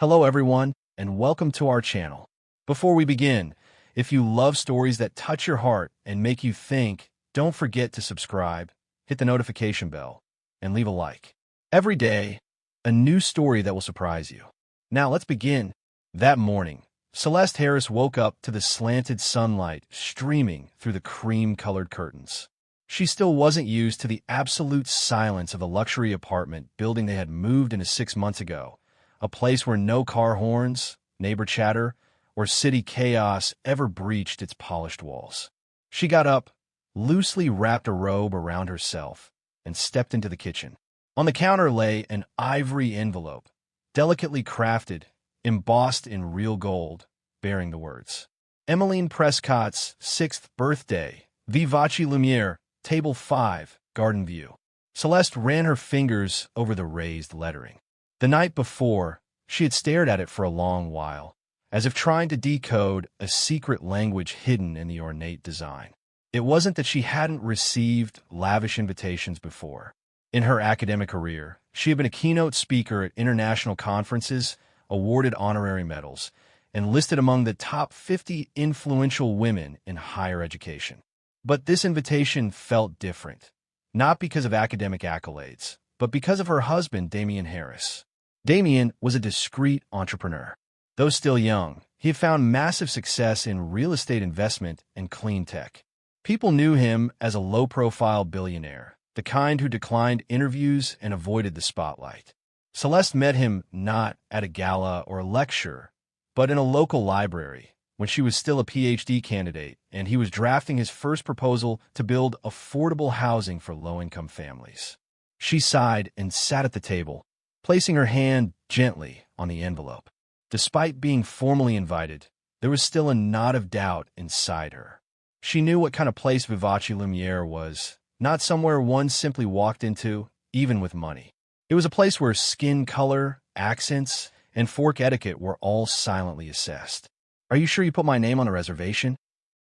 Hello everyone, and welcome to our channel. Before we begin, if you love stories that touch your heart and make you think, don't forget to subscribe, hit the notification bell, and leave a like. Every day, a new story that will surprise you. Now let's begin. That morning, Celeste Harris woke up to the slanted sunlight streaming through the cream-colored curtains. She still wasn't used to the absolute silence of the luxury apartment building they had moved into 6 months ago, a place where no car horns, neighbor chatter, or city chaos ever breached its polished walls. She got up, loosely wrapped a robe around herself, and stepped into the kitchen. On the counter lay an ivory envelope, delicately crafted, embossed in real gold, bearing the words, Emmeline Prescott's 6th birthday, Vivace Lumiere, Table 5, Garden View. Celeste ran her fingers over the raised lettering. The night before, she had stared at it for a long while, as if trying to decode a secret language hidden in the ornate design. It wasn't that she hadn't received lavish invitations before. In her academic career, she had been a keynote speaker at international conferences, awarded honorary medals, and listed among the top 50 influential women in higher education. But this invitation felt different, not because of academic accolades, but because of her husband, Damian Harris. Damian was a discreet entrepreneur. Though still young, he had found massive success in real estate investment and clean tech. People knew him as a low-profile billionaire, the kind who declined interviews and avoided the spotlight. Celeste met him not at a gala or a lecture, but in a local library, when she was still a PhD candidate and he was drafting his first proposal to build affordable housing for low-income families. She sighed and sat at the table, placing her hand gently on the envelope. Despite being formally invited, there was still a knot of doubt inside her. She knew what kind of place Vivace Lumiere was, not somewhere one simply walked into, even with money. It was a place where skin color, accents, and fork etiquette were all silently assessed. "Are you sure you put my name on the reservation?"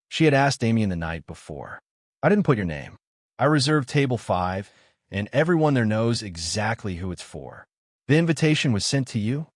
she had asked Damian the night before. "I didn't put your name. I reserved table 5, and everyone there knows exactly who it's for. The invitation was sent to you,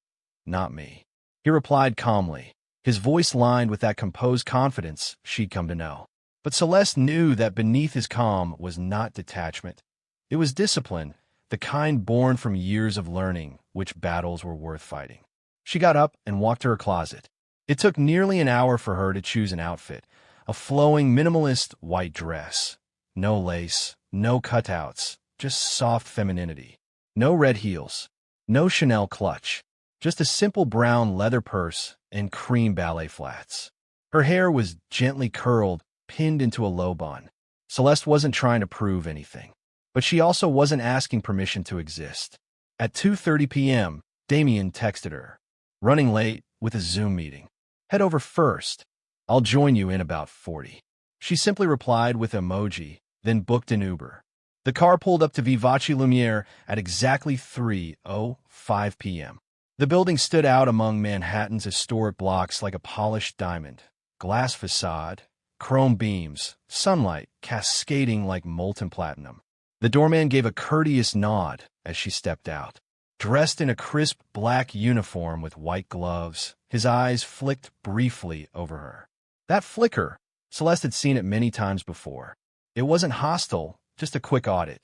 not me," he replied calmly, his voice lined with that composed confidence she'd come to know. But Celeste knew that beneath his calm was not detachment. It was discipline, the kind born from years of learning which battles were worth fighting. She got up and walked to her closet. It took nearly an hour for her to choose an outfit, a flowing minimalist white dress. No lace, no cutouts, just soft femininity. No red heels, no Chanel clutch, just a simple brown leather purse and cream ballet flats. Her hair was gently curled, pinned into a low bun. Celeste wasn't trying to prove anything, but she also wasn't asking permission to exist. At 2:30 p.m., Damian texted her, "Running late with a Zoom meeting. Head over first. I'll join you in about 40. She simply replied with emoji, then booked an Uber. The car pulled up to Vivace Lumiere at exactly 3:05 p.m. The building stood out among Manhattan's historic blocks like a polished diamond. Glass facade, chrome beams, sunlight cascading like molten platinum. The doorman gave a courteous nod as she stepped out. Dressed in a crisp black uniform with white gloves, his eyes flicked briefly over her. That flicker, Celeste had seen it many times before. It wasn't hostile, just a quick audit.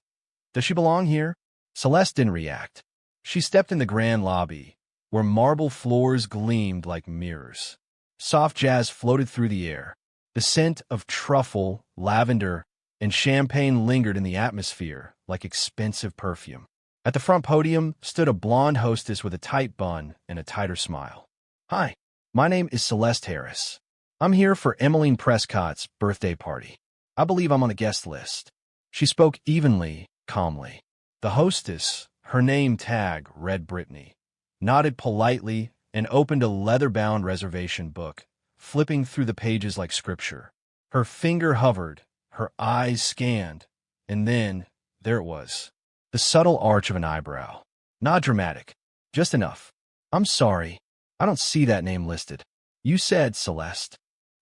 Does she belong here? Celeste didn't react. She stepped in the grand lobby, where marble floors gleamed like mirrors. Soft jazz floated through the air. The scent of truffle, lavender, and champagne lingered in the atmosphere like expensive perfume. At the front podium stood a blonde hostess with a tight bun and a tighter smile. "Hi, my name is Celeste Harris. I'm here for Emmeline Prescott's birthday party. I believe I'm on the guest list." She spoke evenly, calmly. The hostess, her name tag read Brittany, nodded politely and opened a leather-bound reservation book, flipping through the pages like scripture. Her finger hovered, her eyes scanned, and then, there it was. The subtle arch of an eyebrow. Not dramatic, just enough. "I'm sorry, I don't see that name listed. You said Celeste."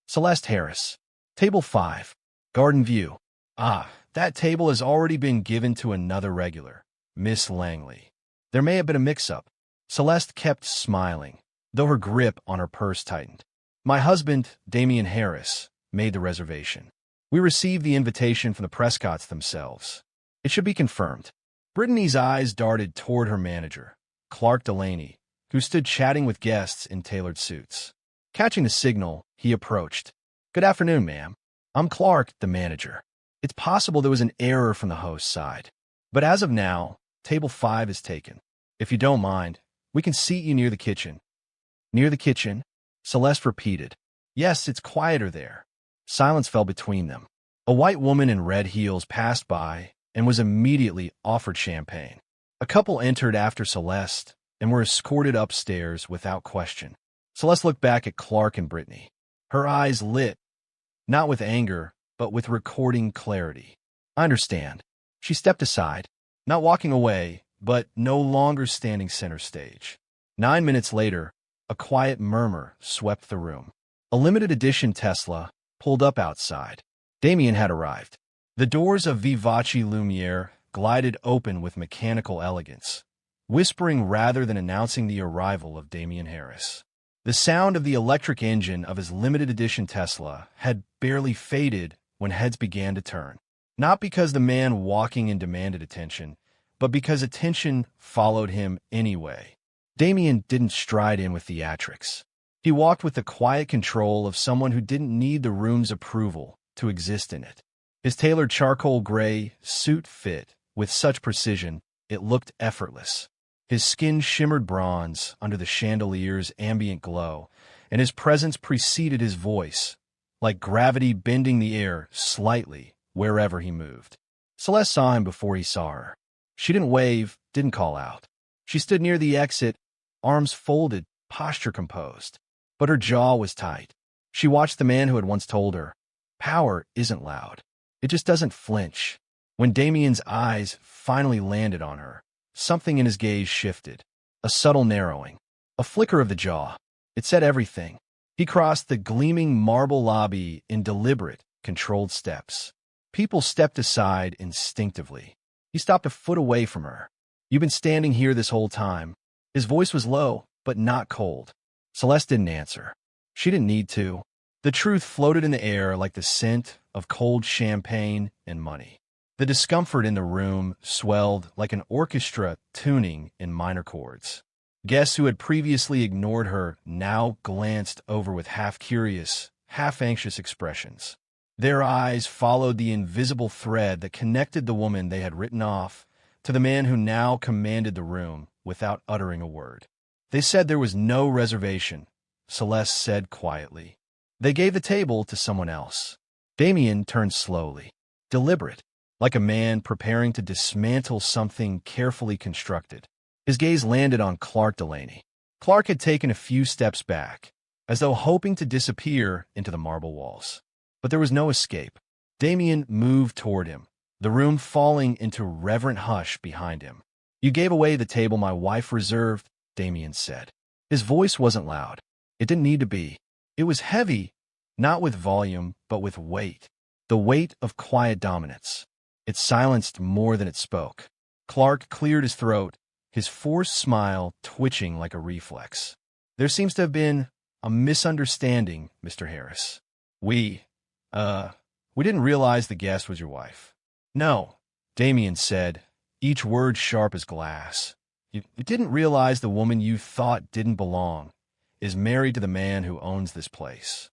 "Celeste Harris. Table 5, Garden View." "Ah, that table has already been given to another regular, Miss Langley. There may have been a mix-up. Celeste kept smiling, though her grip on her purse tightened. My husband, Damian Harris, made the reservation. We received the invitation from the Prescotts themselves. It should be confirmed. Brittany's eyes darted toward her manager, Clark Delaney, who stood chatting with guests in tailored suits. Catching the signal, he approached. "Good afternoon, ma'am. I'm Clark, the manager. It's possible there was an error from the host's side. But as of now, table 5 is taken. If you don't mind, we can seat you near the kitchen." "Near the kitchen?" Celeste repeated. "Yes, it's quieter there." Silence fell between them. A white woman in red heels passed by and was immediately offered champagne. A couple entered after Celeste and were escorted upstairs without question. Celeste looked back at Clark and Brittany. Her eyes lit, not with anger, but with recording clarity. "I understand." She stepped aside, not walking away, but no longer standing center stage. 9 minutes later, a quiet murmur swept the room. A limited edition Tesla pulled up outside. Damian had arrived. The doors of Vivace Lumiere glided open with mechanical elegance, whispering rather than announcing the arrival of Damian Harris. The sound of the electric engine of his limited edition Tesla had barely faded when heads began to turn. Not because the man walking in demanded attention, but because attention followed him anyway. Damian didn't stride in with theatrics. He walked with the quiet control of someone who didn't need the room's approval to exist in it. His tailored charcoal gray suit fit with such precision it looked effortless. His skin shimmered bronze under the chandelier's ambient glow, and his presence preceded his voice, like gravity bending the air slightly wherever he moved. Celeste saw him before he saw her. She didn't wave, didn't call out. She stood near the exit, arms folded, posture composed. But her jaw was tight. She watched the man who had once told her, "Power isn't loud. It just doesn't flinch." When Damian's eyes finally landed on her, something in his gaze shifted. A subtle narrowing. A flicker of the jaw. It said everything. He crossed the gleaming marble lobby in deliberate, controlled steps. People stepped aside instinctively. He stopped a foot away from her. "You've been standing here this whole time." His voice was low, but not cold. Celeste didn't answer. She didn't need to. The truth floated in the air like the scent of cold champagne and money. The discomfort in the room swelled like an orchestra tuning in minor chords. Guests who had previously ignored her now glanced over with half-curious, half-anxious expressions. Their eyes followed the invisible thread that connected the woman they had written off to the man who now commanded the room without uttering a word. "They said there was no reservation," Celeste said quietly. "They gave the table to someone else." Damian turned slowly, deliberate, like a man preparing to dismantle something carefully constructed. His gaze landed on Clark Delaney. Clark had taken a few steps back, as though hoping to disappear into the marble walls. But there was no escape. Damian moved toward him, the room falling into reverent hush behind him. "You gave away the table my wife reserved," Damian said. His voice wasn't loud. It didn't need to be. It was heavy, not with volume, but with weight. The weight of quiet dominance. It silenced more than it spoke. Clark cleared his throat, his forced smile twitching like a reflex. "There seems to have been a misunderstanding, Mr. Harris. We didn't realize the guest was your wife." "No," Damian said, each word sharp as glass. You didn't realize the woman you thought didn't belong is married to the man who owns this place."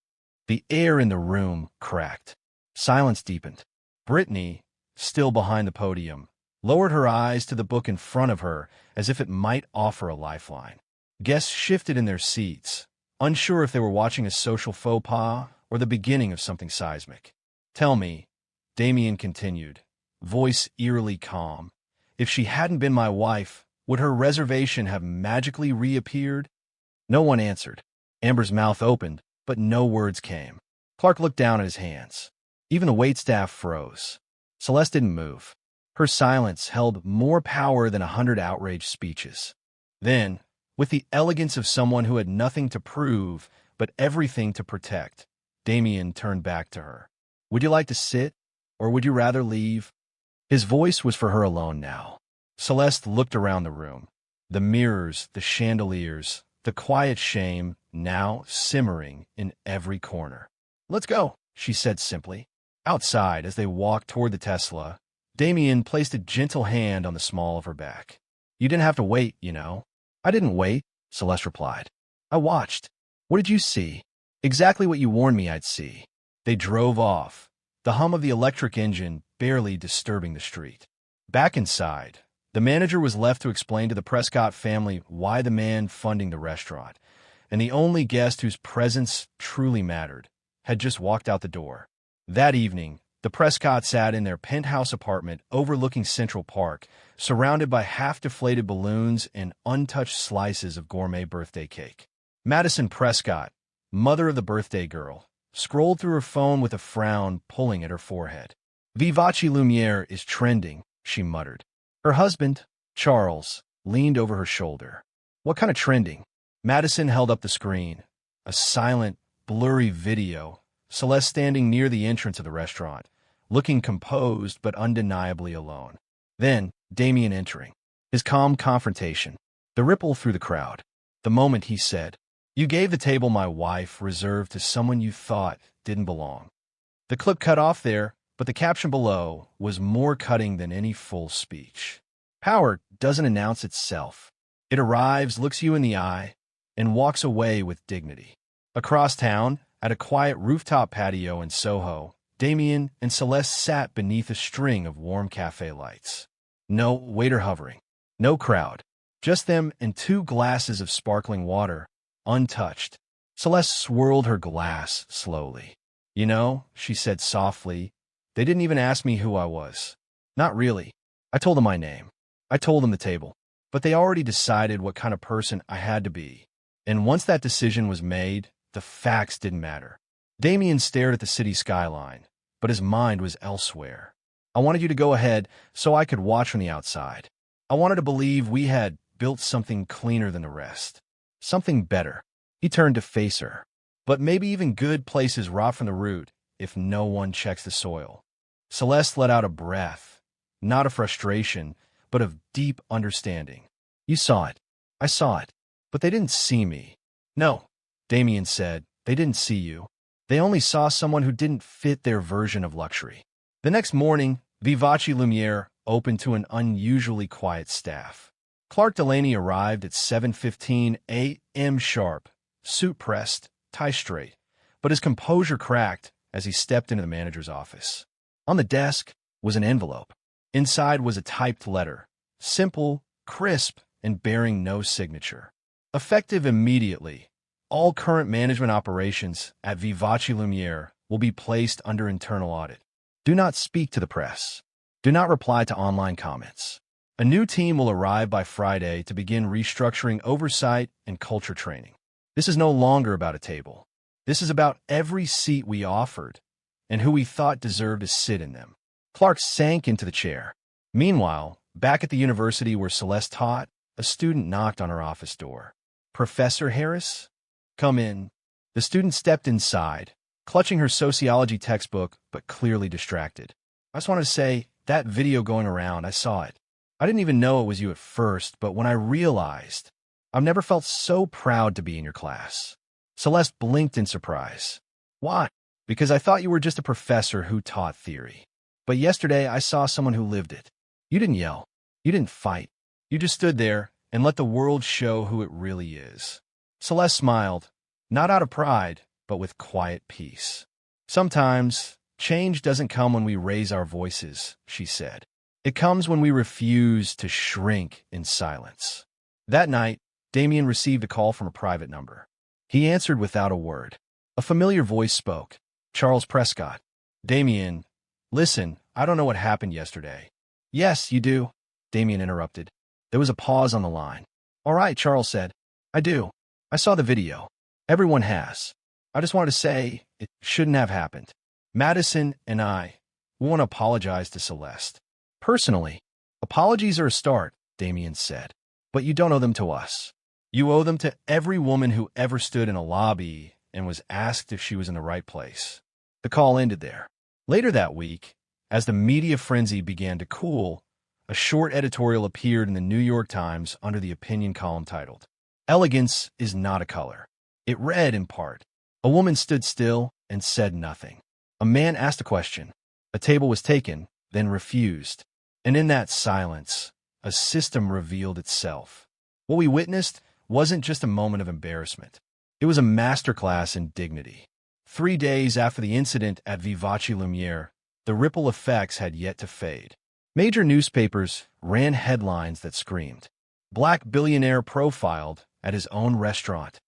The air in the room cracked. Silence deepened. Brittany, still behind the podium, lowered her eyes to the book in front of her as if it might offer a lifeline. Guests shifted in their seats, unsure if they were watching a social faux pas or the beginning of something seismic. "Tell me," Damian continued, voice eerily calm, "if she hadn't been my wife, would her reservation have magically reappeared?" No one answered. Amber's mouth opened, but no words came. Clark looked down at his hands. Even the waitstaff froze. Celeste didn't move. Her silence held more power than 100 outraged speeches. Then, with the elegance of someone who had nothing to prove but everything to protect, Damian turned back to her. "Would you like to sit, or would you rather leave?" His voice was for her alone now. Celeste looked around the room. The mirrors, the chandeliers, the quiet shame now simmering in every corner. "Let's go," she said simply. Outside, as they walked toward the Tesla, Damien placed a gentle hand on the small of her back. "You didn't have to wait, you know." "I didn't wait," Celeste replied. "I watched." "What did you see?" "Exactly what you warned me I'd see." They drove off, the hum of the electric engine barely disturbing the street. Back inside, the manager was left to explain to the Prescott family why the man funding the restaurant, and the only guest whose presence truly mattered, had just walked out the door. That evening, the Prescott sat in their penthouse apartment overlooking Central Park, surrounded by half-deflated balloons and untouched slices of gourmet birthday cake. Madison Prescott, mother of the birthday girl, scrolled through her phone with a frown pulling at her forehead. "Vivace Lumiere is trending," she muttered. Her husband, Charles, leaned over her shoulder. "What kind of trending?" Madison held up the screen. A silent, blurry video, Celeste standing near the entrance of the restaurant, looking composed but undeniably alone. Then, Damien entering. His calm confrontation. The ripple through the crowd. The moment he said, "You gave the table my wife reserved to someone you thought didn't belong." The clip cut off there, but the caption below was more cutting than any full speech. Power doesn't announce itself. It arrives, looks you in the eye, and walks away with dignity. Across town, at a quiet rooftop patio in Soho, Damien and Celeste sat beneath a string of warm cafe lights. No waiter hovering. No crowd. Just them and 2 glasses of sparkling water, untouched. Celeste swirled her glass slowly. "You know," she said softly, "they didn't even ask me who I was. Not really. I told them my name. I told them the table. But they already decided what kind of person I had to be. And once that decision was made, the facts didn't matter." Damien stared at the city skyline, but his mind was elsewhere. "I wanted you to go ahead so I could watch from the outside. I wanted to believe we had built something cleaner than the rest. Something better." He turned to face her. "But maybe even good places rot from the root if no one checks the soil." Celeste let out a breath, not of frustration, but of deep understanding. "You saw it. I saw it. But they didn't see me." "No," Damien said, "they didn't see you. They only saw someone who didn't fit their version of luxury." The next morning, Vivace Lumiere opened to an unusually quiet staff. Clark Delaney arrived at 7:15 a.m. sharp, suit pressed, tie straight, but his composure cracked as he stepped into the manager's office. On the desk was an envelope. Inside was a typed letter, simple, crisp, and bearing no signature. Effective immediately, all current management operations at Vivace Lumiere will be placed under internal audit. Do not speak to the press. Do not reply to online comments. A new team will arrive by Friday to begin restructuring oversight and culture training. This is no longer about a table. This is about every seat we offered and who we thought deserved to sit in them. Clark sank into the chair. Meanwhile, back at the university where Celeste taught, a student knocked on her office door. "Professor Harris?" "Come in." The student stepped inside, clutching her sociology textbook, but clearly distracted. "I just wanted to say, that video going around, I saw it. I didn't even know it was you at first, but when I realized, I've never felt so proud to be in your class." Celeste blinked in surprise. "Why?" "Because I thought you were just a professor who taught theory. But yesterday I saw someone who lived it. You didn't yell. You didn't fight. You just stood there and let the world show who it really is." Celeste smiled, not out of pride, but with quiet peace. "Sometimes, change doesn't come when we raise our voices," she said. "It comes when we refuse to shrink in silence." That night, Damien received a call from a private number. He answered without a word. A familiar voice spoke. "Charles Prescott." "Damien, listen, I don't know what happened yesterday." "Yes, you do," Damien interrupted. There was a pause on the line. "All right," Charles said. "I do. I saw the video. Everyone has. I just wanted to say it shouldn't have happened. Madison and we want to apologize to Celeste. Personally, apologies are a start," Damien said. "But you don't owe them to us. You owe them to every woman who ever stood in a lobby and was asked if she was in the right place." The call ended there. Later that week, as the media frenzy began to cool, a short editorial appeared in the New York Times under the opinion column titled, "Elegance is not a color." It read in part, "A woman stood still and said nothing. A man asked a question. A table was taken, then refused. And in that silence, a system revealed itself." What we witnessed wasn't just a moment of embarrassment. It was a masterclass in dignity. 3 days after the incident at Vivace Lumiere, the ripple effects had yet to fade. Major newspapers ran headlines that screamed, "Black billionaire profiled at his own restaurant."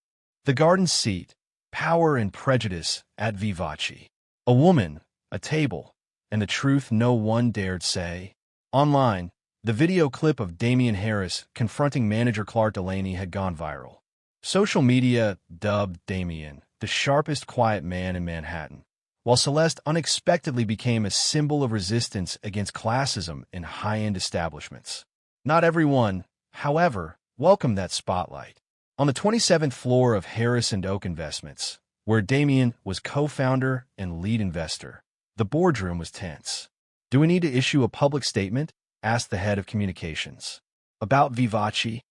"The Garden Seat, Power and Prejudice at Vivace." "A woman, a table, and the truth no one dared say." Online, the video clip of Damian Harris confronting manager Clark Delaney had gone viral. Social media dubbed Damian the sharpest quiet man in Manhattan, while Celeste unexpectedly became a symbol of resistance against classism in high-end establishments. Not everyone, however, welcomed that spotlight. On the 27th floor of Harris and Oak Investments, where Damian was co-founder and lead investor, the boardroom was tense. "Do we need to issue a public statement?" asked the head of communications. "About Vivace?"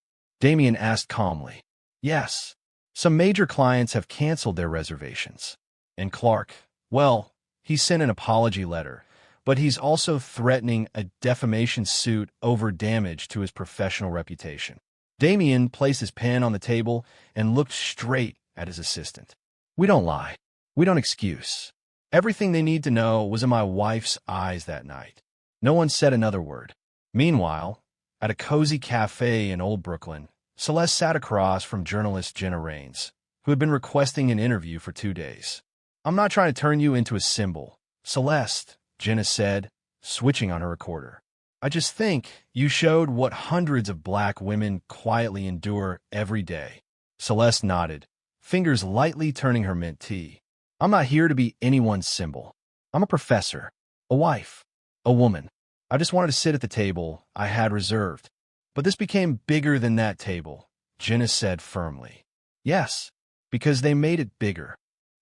Damian asked calmly. "Yes. Some major clients have canceled their reservations." "And Clark? Well, he sent an apology letter, but he's also threatening a defamation suit over damage to his professional reputation." Damian placed his pen on the table and looked straight at his assistant. "We don't lie. We don't excuse. Everything they need to know was in my wife's eyes that night." No one said another word. Meanwhile, at a cozy cafe in Old Brooklyn, Celeste sat across from journalist Jenna Raines, who had been requesting an interview for 2 days. "I'm not trying to turn you into a symbol, Celeste," Jenna said, switching on her recorder. "I just think you showed what hundreds of black women quietly endure every day." Celeste nodded, fingers lightly turning her mint tea. "I'm not here to be anyone's symbol. I'm a professor, a wife, a woman. I just wanted to sit at the table I had reserved." "But this became bigger than that table," Jenna said firmly. "Yes, because they made it bigger."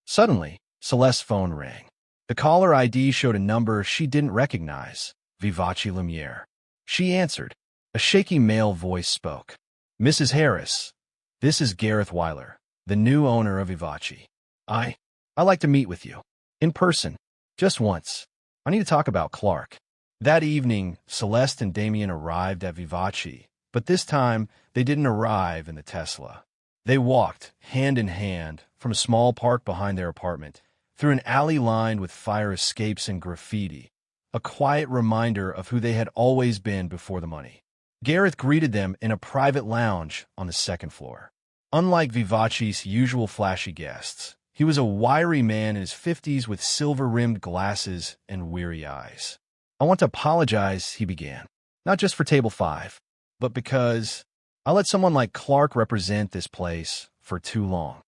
Suddenly, Celeste's phone rang. The caller ID showed a number she didn't recognize, Vivace Lumiere. She answered. A shaky male voice spoke. "Mrs. Harris, this is Gareth Weiler, the new owner of Vivace. I'd like to meet with you. In person. Just once. I need to talk about Clark." That evening, Celeste and Damian arrived at Vivace, but this time they didn't arrive in the Tesla. They walked, hand in hand, from a small park behind their apartment, through an alley lined with fire escapes and graffiti, a quiet reminder of who they had always been before the money. Gareth greeted them in a private lounge on the second floor. Unlike Vivace's usual flashy guests, he was a wiry man in his 50s with silver-rimmed glasses and weary eyes. "I want to apologize," he began. "Not just for Table 5, but because I let someone like Clark represent this place for too long."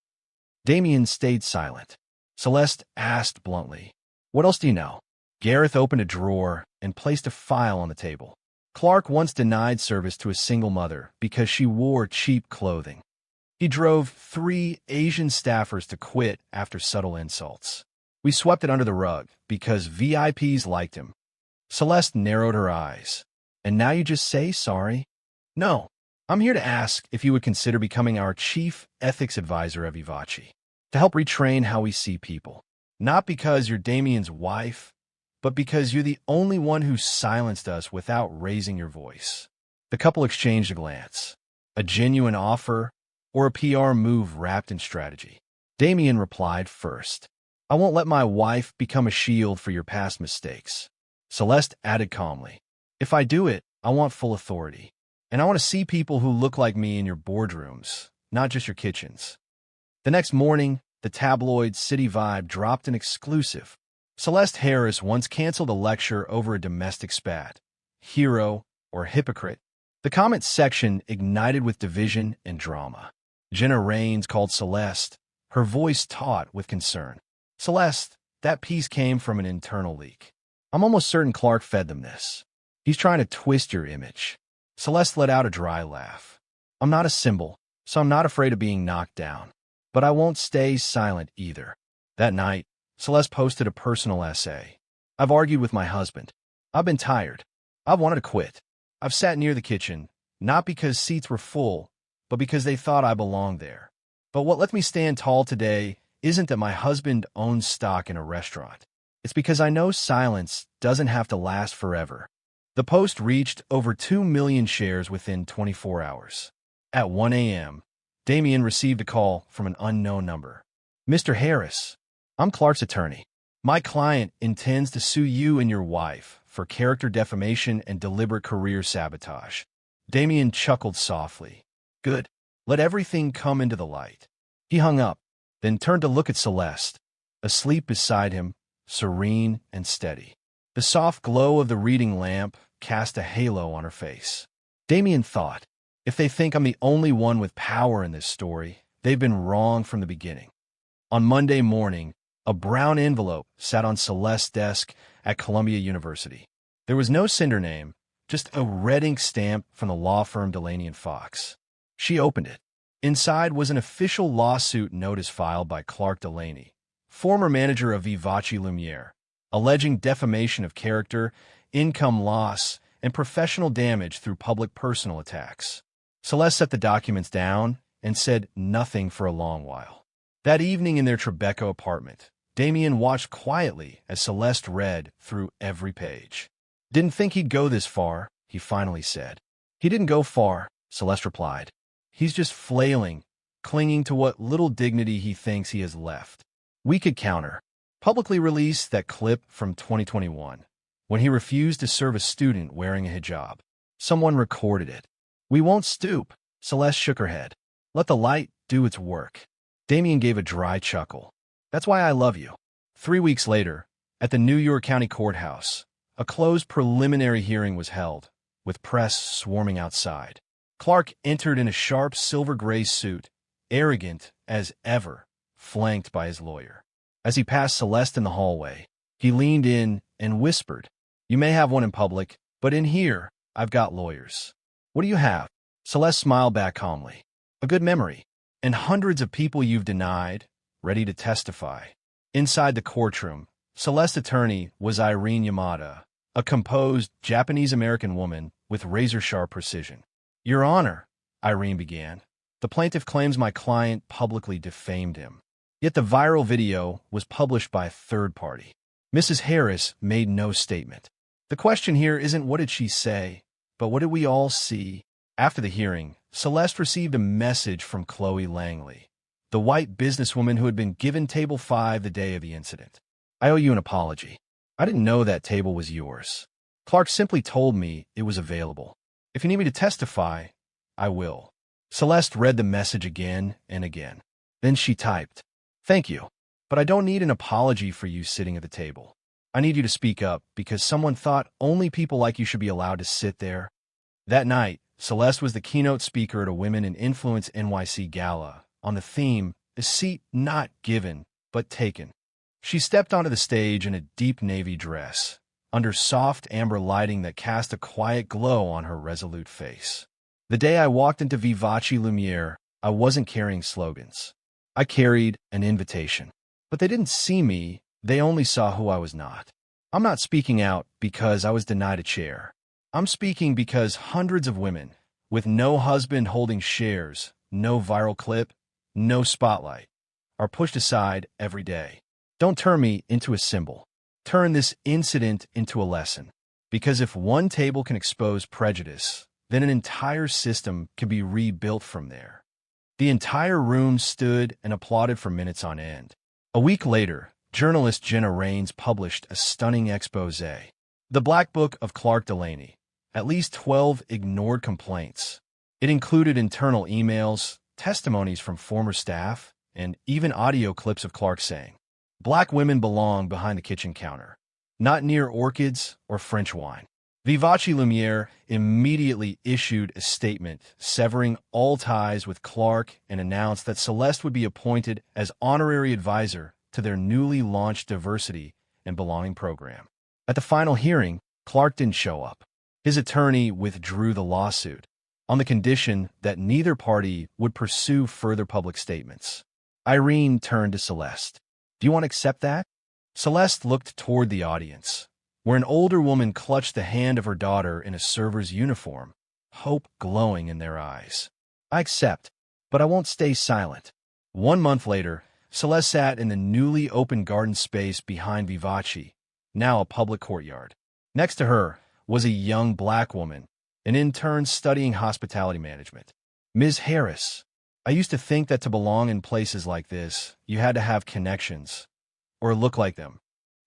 Damian stayed silent. Celeste asked bluntly, "What else do you know?" Gareth opened a drawer and placed a file on the table. "Clark once denied service to a single mother because she wore cheap clothing. He drove 3 Asian staffers to quit after subtle insults. We swept it under the rug because VIPs liked him." Celeste narrowed her eyes. "And now you just say sorry?" "No. I'm here to ask if you would consider becoming our chief ethics advisor at Vivace, to help retrain how we see people. Not because you're Damian's wife, but because you're the only one who silenced us without raising your voice." The couple exchanged a glance. A genuine offer or a PR move wrapped in strategy? Damian replied first. "I won't let my wife become a shield for your past mistakes." Celeste added calmly, "If I do it, I want full authority. And I want to see people who look like me in your boardrooms, not just your kitchens." The next morning, the tabloid City Vibe dropped an exclusive. Celeste Harris once canceled a lecture over a domestic spat. Hero or hypocrite? The comment section ignited with division and drama. Jenna Raines called Celeste, her voice taut with concern. "Celeste, that piece came from an internal leak. I'm almost certain Clark fed them this. He's trying to twist your image." Celeste let out a dry laugh. "I'm not a symbol, so I'm not afraid of being knocked down. But I won't stay silent either." That night, Celeste posted a personal essay. "I've argued with my husband. I've been tired. I've wanted to quit. I've sat near the kitchen, not because seats were full, but because they thought I belonged there. But what lets me stand tall today isn't that my husband owns stock in a restaurant. It's because I know silence doesn't have to last forever. The post reached over 2 million shares within 24 hours. At 1 a.m., Damien received a call from an unknown number. "Mr. Harris, I'm Clark's attorney. My client intends to sue you and your wife for character defamation and deliberate career sabotage." Damien chuckled softly. "Good. Let everything come into the light." He hung up, then turned to look at Celeste, asleep beside him, serene and steady. The soft glow of the reading lamp cast a halo on her face. Damien thought, if they think I'm the only one with power in this story, they've been wrong from the beginning. On Monday morning, a brown envelope sat on Celeste's desk at Columbia University. There was no sender name, just a red ink stamp from the law firm Delaney & Fox. She opened it. Inside was an official lawsuit notice filed by Clark Delaney, former manager of Vivace Lumiere, alleging defamation of character, income loss, and professional damage through public personal attacks. Celeste set the documents down and said nothing for a long while. That evening in their Tribeca apartment, Damien watched quietly as Celeste read through every page. "Didn't think he'd go this far," he finally said. "He didn't go far," Celeste replied. "He's just flailing, clinging to what little dignity he thinks he has left." We could counter. Publicly release that clip from 2021, when he refused to serve a student wearing a hijab. Someone recorded it. "We won't stoop." Celeste shook her head. "Let the light do its work." Damien gave a dry chuckle. "That's why I love you." 3 weeks later, at the New York County Courthouse, a closed preliminary hearing was held, with press swarming outside. Clark entered in a sharp silver-gray suit, arrogant as ever, flanked by his lawyer. As he passed Celeste in the hallway, he leaned in and whispered, "You may have one in public, but in here, I've got lawyers." "What do you have?" Celeste smiled back calmly. "A good memory, and hundreds of people you've denied, ready to testify." Inside the courtroom, Celeste's attorney was Irene Yamada, a composed Japanese-American woman with razor-sharp precision. "Your Honor," Irene began, "the plaintiff claims my client publicly defamed him. Yet the viral video was published by a third party." Mrs. Harris made no statement. "The question here isn't what did she say, but what did we all see?" After the hearing, Celeste received a message from Chloe Langley, the white businesswoman who had been given Table 5 the day of the incident. "I owe you an apology. I didn't know that table was yours. Clark simply told me it was available. If you need me to testify, I will." Celeste read the message again and again. Then she typed, "Thank you, but I don't need an apology for you sitting at the table. I need you to speak up because someone thought only people like you should be allowed to sit there." That night, Celeste was the keynote speaker at a Women in Influence NYC gala on the theme, "A Seat Not Given, But Taken." She stepped onto the stage in a deep navy dress, under soft amber lighting that cast a quiet glow on her resolute face. "The day I walked into Vivace Lumiere, I wasn't carrying slogans. I carried an invitation. But they didn't see me, they only saw who I was not. I'm not speaking out because I was denied a chair. I'm speaking because hundreds of women, with no husband holding shares, no viral clip, no spotlight, are pushed aside every day. Don't turn me into a symbol. Turn this incident into a lesson. Because if one table can expose prejudice, then an entire system can be rebuilt from there." The entire room stood and applauded for minutes on end. A week later, journalist Jenna Raines published a stunning exposé, The Black Book of Clark Delaney, at least 12 ignored complaints. It included internal emails, testimonies from former staff, and even audio clips of Clark saying, "Black women belong behind the kitchen counter, not near orchids or French wine." Vivace Lumiere immediately issued a statement severing all ties with Clark and announced that Celeste would be appointed as honorary advisor to their newly launched diversity and belonging program. At the final hearing, Clark didn't show up. His attorney withdrew the lawsuit on the condition that neither party would pursue further public statements. Irene turned to Celeste. "Do you want to accept that?" Celeste looked toward the audience. where an older woman clutched the hand of her daughter in a server's uniform, hope glowing in their eyes. I accept, but I won't stay silent. 1 month later, Celeste sat in the newly opened garden space behind Vivace, now a public courtyard. Next to her was a young black woman, an intern studying hospitality management. Ms. Harris, I used to think that to belong in places like this, you had to have connections, or look like them.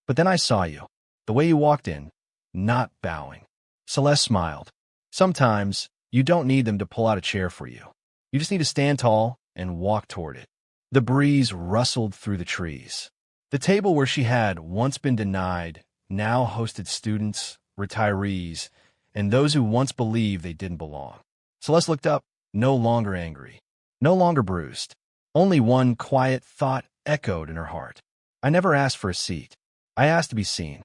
But then I saw you, the way you walked in, not bowing. Celeste smiled. Sometimes, you don't need them to pull out a chair for you. You just need to stand tall and walk toward it. The breeze rustled through the trees. The table where she had once been denied now hosted students, retirees, and those who once believed they didn't belong. Celeste looked up, no longer angry, no longer bruised. Only one quiet thought echoed in her heart. I never asked for a seat. I asked to be seen.